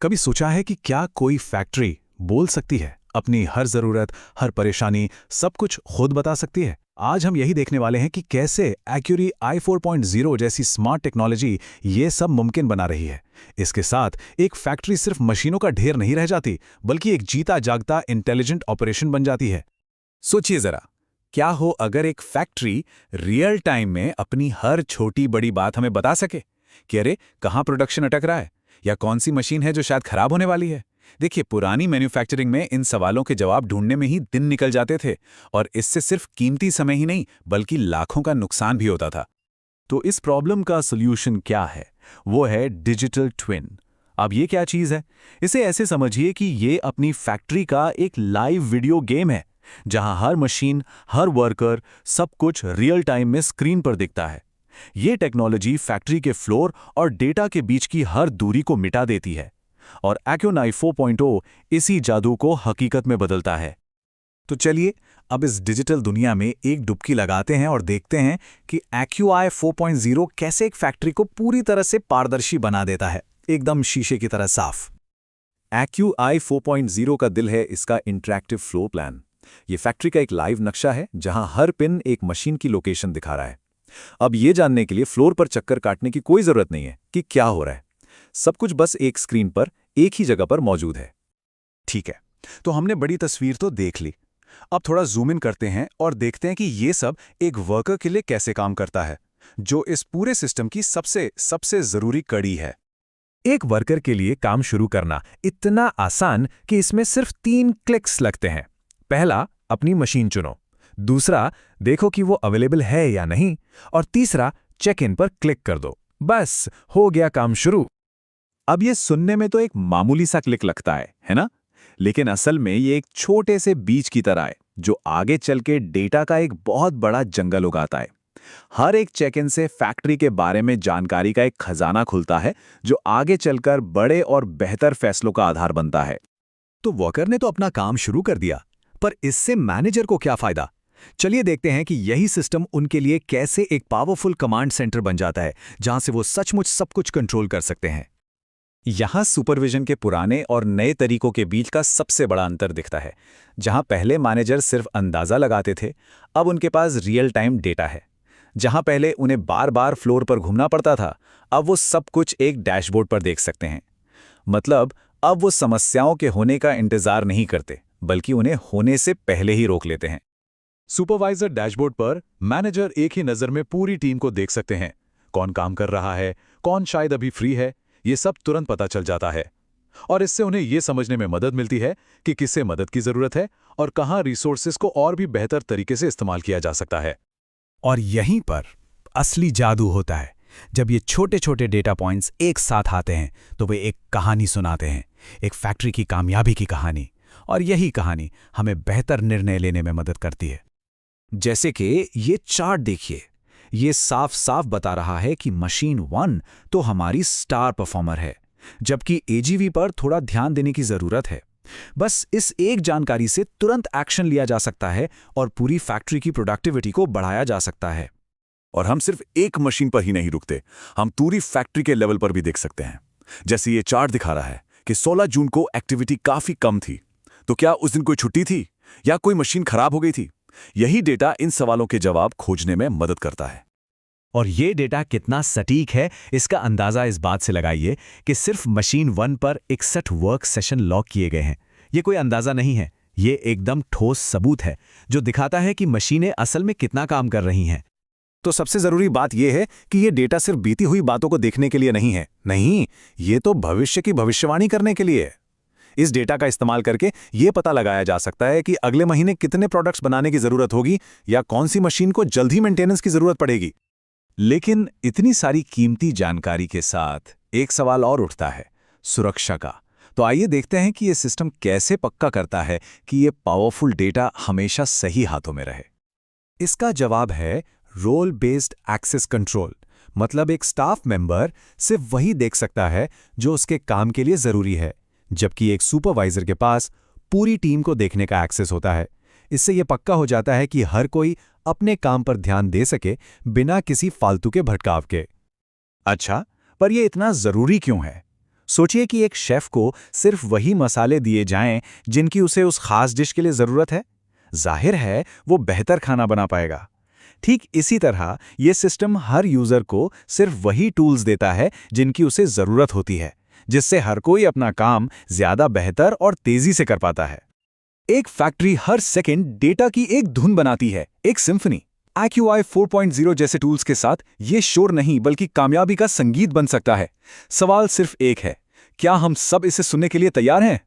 कभी सोचा है कि क्या कोई फैक्ट्री बोल सकती है अपनी हर जरूरत, हर परेशानी, सब कुछ खुद बता सकती है? आज हम यही देखने वाले हैं कि कैसे एक्यूरी i4.0 जैसी स्मार्ट टेक्नोलॉजी ये सब मुमकिन बना रही है। इसके साथ एक फैक्ट्री सिर्फ मशीनों का ढेर नहीं रह जाती, बल्कि एक जीता जागता इंटेलिजेंट ऑपरेशन बन जाती है। सोचिए जरा, क्या हो अगर एक फैक्ट्री रियल टाइम में अपनी हर छोटी बड़ी बात हमें बता सके कि अरे कहाँ प्रोडक्शन अटक रहा है, या कौन सी मशीन है जो शायद खराब होने वाली है। देखिए, पुरानी मैन्युफैक्चरिंग में इन सवालों के जवाब ढूंढने में ही दिन निकल जाते थे, और इससे सिर्फ कीमती समय ही नहीं बल्कि लाखों का नुकसान भी होता था। तो इस प्रॉब्लम का सॉल्यूशन क्या है? वो है डिजिटल ट्विन। अब ये क्या चीज़ है? इसे ऐसे समझिए कि ये अपनी फैक्ट्री का एक लाइव वीडियो गेम है, जहां हर मशीन, हर वर्कर, सब कुछ रियल टाइम में स्क्रीन पर दिखता है। ये टेक्नोलॉजी फैक्ट्री के फ्लोर और डेटा के बीच की हर दूरी को मिटा देती है, और एक्यूआई 4.0 इसी जादू को हकीकत में बदलता है। तो चलिए अब इस डिजिटल दुनिया में एक डुबकी लगाते हैं और देखते हैं कि एक्यूआई 4.0 कैसे एक फैक्ट्री को पूरी तरह से पारदर्शी बना देता है, एकदम शीशे की तरह साफ। एक्यूआई 4.0 का दिल है इसका इंटरैक्टिव फ्लो प्लान। ये फैक्ट्री का एक लाइव नक्शा है जहां हर पिन एक मशीन की लोकेशन दिखा रहा है। अब ये जानने के लिए फ्लोर पर चक्कर काटने की कोई जरूरत नहीं है कि क्या हो रहा है। सब कुछ बस एक स्क्रीन पर एक ही जगह पर मौजूद है। ठीक है, तो हमने बड़ी तस्वीर तो देख ली। अब थोड़ा जूम इन करते हैं और देखते हैं कि ये सब एक वर्कर के लिए कैसे काम करता है, जो इस पूरे सिस्टम की सबसे सबसे जरूरी कड़ी है। एक वर्कर के लिए काम शुरू करना इतना आसान कि इसमें सिर्फ 3 क्लिक्स लगते हैं। पहला, अपनी मशीन चुनो। दूसरा, देखो कि वो अवेलेबल है या नहीं। और तीसरा, चेक इन पर क्लिक कर दो। बस हो गया काम शुरू। अब ये सुनने में तो एक मामूली सा क्लिक लगता है ना? लेकिन असल में ये एक छोटे से बीज की तरह है, जो आगे चल के डेटा का एक बहुत बड़ा जंगल उगाता है। हर एक चेक इन से फैक्ट्री के बारे में जानकारी का एक खजाना खुलता है, जो आगे चलकर बड़े और बेहतर फैसलों का आधार बनता है। तो वर्कर ने तो अपना काम शुरू कर दिया, पर इससे मैनेजर को क्या फायदा? चलिए देखते हैं कि यही सिस्टम उनके लिए कैसे एक पावरफुल कमांड सेंटर बन जाता है, जहां से वो सचमुच सब कुछ कंट्रोल कर सकते हैं। यहां सुपरविजन के पुराने और नए तरीकों के बीच का सबसे बड़ा अंतर दिखता है। जहां पहले मैनेजर सिर्फ अंदाजा लगाते थे, अब उनके पास रियल टाइम डेटा है। जहां पहले उन्हें बार बार फ्लोर पर घूमना पड़ता था, अब वो सब कुछ एक डैशबोर्ड पर देख सकते हैं। मतलब अब वो समस्याओं के होने का इंतजार नहीं करते, बल्कि उन्हें होने से पहले ही रोक लेते हैं। सुपरवाइजर डैशबोर्ड पर मैनेजर एक ही नज़र में पूरी टीम को देख सकते हैं। कौन काम कर रहा है, कौन शायद अभी फ्री है, ये सब तुरंत पता चल जाता है। और इससे उन्हें ये समझने में मदद मिलती है कि किससे मदद की ज़रूरत है और कहाँ रिसोर्सेज को और भी बेहतर तरीके से इस्तेमाल किया जा सकता है। और यहीं पर असली जादू होता है। जब ये छोटे छोटे डेटा पॉइंट्स एक साथ आते हैं, तो वे एक कहानी सुनाते हैं, एक फैक्ट्री की कामयाबी की कहानी। और यही कहानी हमें बेहतर निर्णय लेने में मदद करती है। जैसे कि ये चार्ट देखिए, ये साफ साफ बता रहा है कि मशीन 1 तो हमारी स्टार परफॉर्मर है, जबकि एजीवी पर थोड़ा ध्यान देने की जरूरत है। बस इस एक जानकारी से तुरंत एक्शन लिया जा सकता है और पूरी फैक्ट्री की प्रोडक्टिविटी को बढ़ाया जा सकता है। और हम सिर्फ एक मशीन पर ही नहीं रुकते, हम पूरी फैक्ट्री के लेवल पर भी देख सकते हैं। जैसे ये चार्ट दिखा रहा है कि 16 जून को एक्टिविटी काफी कम थी, तो क्या उस दिन कोई छुट्टी थी या कोई मशीन खराब हो गई थी? यही डेटा इन सवालों के जवाब खोजने में मदद करता है। और ये डेटा कितना सटीक है, इसका अंदाजा इस बात से लगाइए कि सिर्फ मशीन 1 पर 61 वर्क सेशन लॉग किए गए हैं। ये कोई अंदाजा नहीं है, ये एकदम ठोस सबूत है, जो दिखाता है कि मशीनें असल में कितना काम कर रही हैं। तो सबसे जरूरी बात यह है कि ये डेटा सिर्फ बीती हुई बातों को देखने के लिए नहीं है। नहीं, ये तो भविष्य की भविष्यवाणी करने के लिए है। इस डेटा का इस्तेमाल करके ये पता लगाया जा सकता है कि अगले महीने कितने प्रोडक्ट्स बनाने की जरूरत होगी, या कौन सी मशीन को जल्द ही मेंटेनेंस की जरूरत पड़ेगी। लेकिन इतनी सारी कीमती जानकारी के साथ एक सवाल और उठता है, सुरक्षा का। तो आइए देखते हैं कि ये सिस्टम कैसे पक्का करता है कि ये पावरफुल डेटा हमेशा सही हाथों में रहे। इसका जवाब है रोल बेस्ड एक्सेस कंट्रोल। मतलब एक स्टाफ मेंबर सिर्फ वही देख सकता है जो उसके काम के लिए जरूरी है, जबकि एक सुपरवाइजर के पास पूरी टीम को देखने का एक्सेस होता है। इससे यह पक्का हो जाता है कि हर कोई अपने काम पर ध्यान दे सके, बिना किसी फालतू के भटकाव के। अच्छा, पर यह इतना जरूरी क्यों है? सोचिए कि एक शेफ को सिर्फ वही मसाले दिए जाएं जिनकी उसे उस खास डिश के लिए ज़रूरत है। जाहिर है वो बेहतर खाना बना पाएगा। ठीक इसी तरह ये सिस्टम हर यूज़र को सिर्फ वही टूल्स देता है जिनकी उसे ज़रूरत होती है, जिससे हर कोई अपना काम ज़्यादा बेहतर और तेज़ी से कर पाता है। एक फैक्ट्री हर सेकंड डेटा की एक धुन बनाती है, एक सिम्फनी। AccuEye 4.0 जैसे टूल्स के साथ ये शोर नहीं बल्कि कामयाबी का संगीत बन सकता है। सवाल सिर्फ एक है, क्या हम सब इसे सुनने के लिए तैयार हैं?